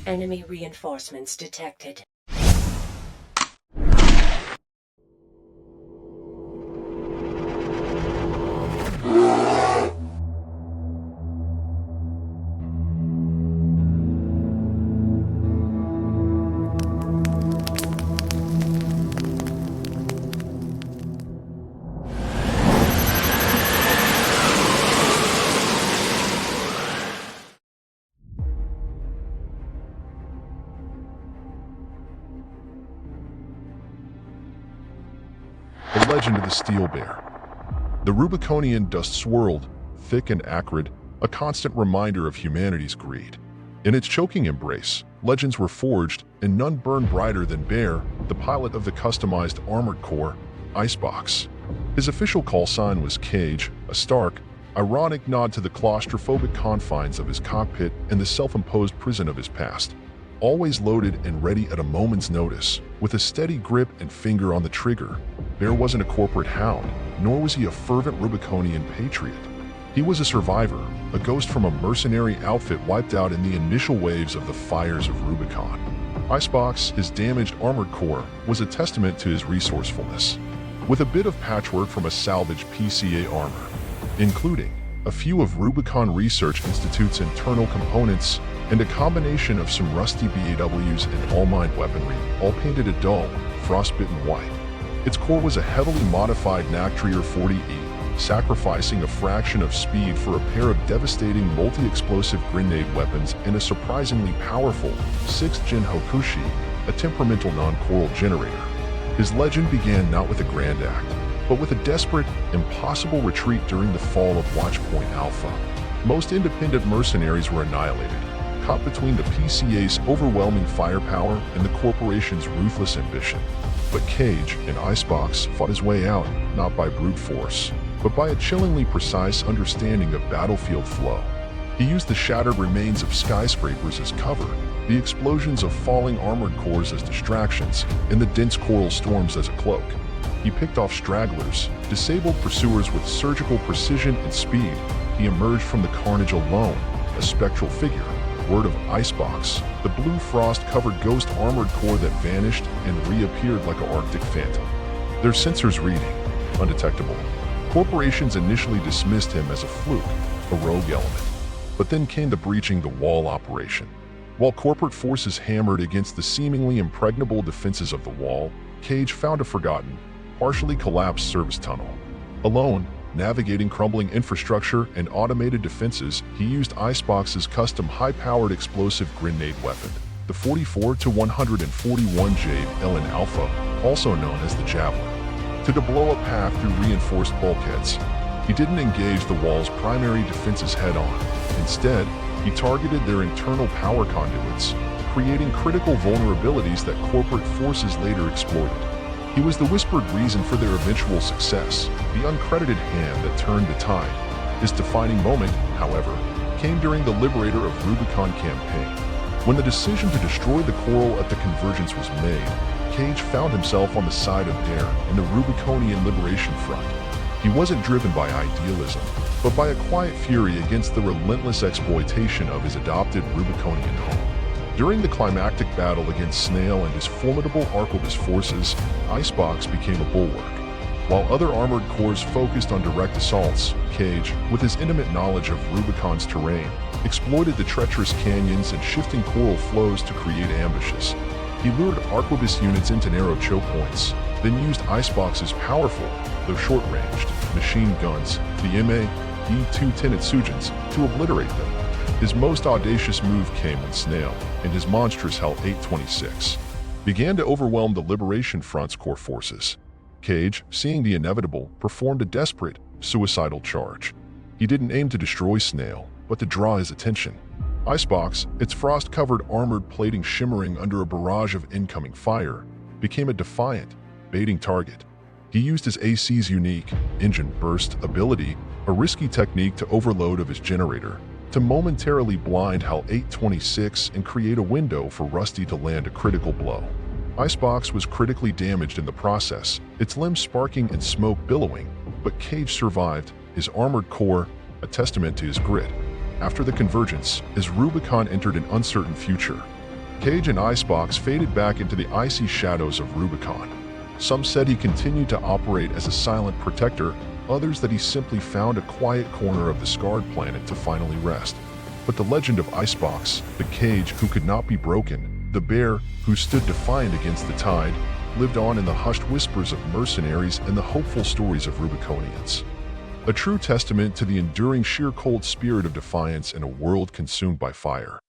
Enemy reinforcements detected. The legend of the Steel Bear. The Rubiconian dust swirled, thick and acrid, a constant reminder of humanity's greed. In its choking embrace, legends were forged, and none burned brighter than Bear, the pilot of the customized armored core, Icebox. His official call sign was Cage, a stark, ironic nod to the claustrophobic confines of his cockpit and the self-imposed prison of his past. Always loaded and ready at a moment's notice, with a steady grip and finger on the trigger, Bear wasn't a corporate hound, nor was he a fervent Rubiconian patriot. He was a survivor, a ghost from a mercenary outfit wiped out in the initial waves of the fires of Rubicon. Icebox, his damaged armored core, was a testament to his resourcefulness. With a bit of patchwork from a salvaged PCA armor, including a few of Rubicon Research Institute's internal components and a combination of some rusty BAWs and all-mine weaponry, all painted a dull, frostbitten white. Its core was a heavily modified Nactrier 40E, sacrificing a fraction of speed for a pair of devastating multi-explosive grenade weapons and a surprisingly powerful 6th Gen Hokushi, a temperamental non-coral generator. His legend began not with a grand act, but with a desperate, impossible retreat during the fall of Watchpoint Alpha. Most independent mercenaries were annihilated, caught between the PCA's overwhelming firepower and the corporation's ruthless ambition. But Cage, in Icebox, fought his way out, not by brute force, but by a chillingly precise understanding of battlefield flow. He used the shattered remains of skyscrapers as cover, the explosions of falling armored cores as distractions, and the dense coral storms as a cloak. He picked off stragglers, disabled pursuers with surgical precision and speed. He emerged from the carnage alone, a spectral figure, word of Icebox, the blue frost-covered ghost armored core that vanished and reappeared like an Arctic phantom. Their sensors reading, undetectable. Corporations initially dismissed him as a fluke, a rogue element. But then came the breaching the wall operation. While corporate forces hammered against the seemingly impregnable defenses of the wall, Cage found a forgotten, partially collapsed service tunnel. Alone, navigating crumbling infrastructure and automated defenses, he used Icebox's custom high-powered explosive grenade weapon, the 44-141 Jade Ellen Alpha, also known as the Javelin, to blow a path through reinforced bulkheads. He didn't engage the wall's primary defenses head-on. Instead, he targeted their internal power conduits, creating critical vulnerabilities that corporate forces later exploited. He was the whispered reason for their eventual success, the uncredited hand that turned the tide. His defining moment, however, came during the Liberator of Rubicon campaign. When the decision to destroy the coral at the Convergence was made, Cage found himself on the side of Bear in the Rubiconian Liberation Front. He wasn't driven by idealism, but by a quiet fury against the relentless exploitation of his adopted Rubiconian home. During the climactic battle against Snail and his formidable Arquebus forces, Icebox became a bulwark. While other armored cores focused on direct assaults, Cage, with his intimate knowledge of Rubicon's terrain, exploited the treacherous canyons and shifting coral flows to create ambushes. He lured Arquebus units into narrow choke points, then used Icebox's powerful, though short-ranged, machine guns, the MA-E2 Tenetsujins, to obliterate them. His most audacious move came when Snail, and his monstrous Hell 826, began to overwhelm the Liberation Front's core forces. Cage, seeing the inevitable, performed a desperate, suicidal charge. He didn't aim to destroy Snail, but to draw his attention. Icebox, its frost-covered armored plating shimmering under a barrage of incoming fire, became a defiant, baiting target. He used his AC's unique engine burst ability, a risky technique to overload of his generator, to momentarily blind HAL 826 and create a window for Rusty to land a critical blow. Icebox was critically damaged in the process, its limbs sparking and smoke billowing, but Cage survived, his armored core, a testament to his grit. After the Convergence, as Rubicon entered an uncertain future, Cage and Icebox faded back into the icy shadows of Rubicon. Some said he continued to operate as a silent protector, others that he simply found a quiet corner of the scarred planet to finally rest. But the legend of Icebox, the cage who could not be broken, the bear who stood defiant against the tide, lived on in the hushed whispers of mercenaries and the hopeful stories of Rubiconians. A true testament to the enduring sheer cold spirit of defiance in a world consumed by fire.